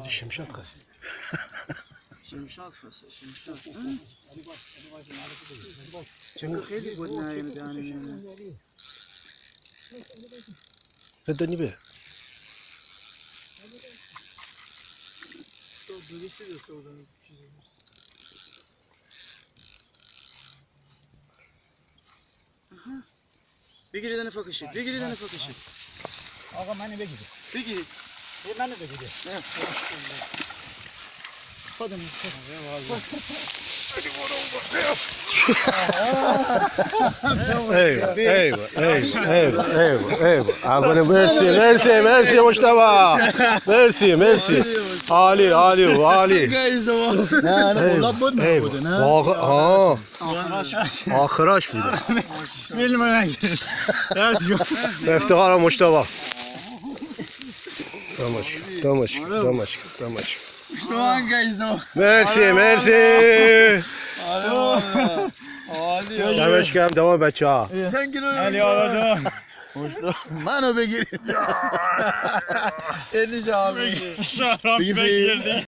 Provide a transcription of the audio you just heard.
شمشاد خسی. شمشاد خسته شمشاد چون خیلی بود نه بدنی به. بگیرید نفکشید بگیرید نفکشید آقا منو بگید بگیرید منو بگید خودم ایوه اول مرسی مشتبه مرسی عالی نه والله بود نبوده نه واقعا آخراش بوده میل من افتخار مشتبه دمشق شوان گایزو مرسی دمش گرم دم بچه ها علی آقا منو بگیرید خیلی جواب شهرام بگیردی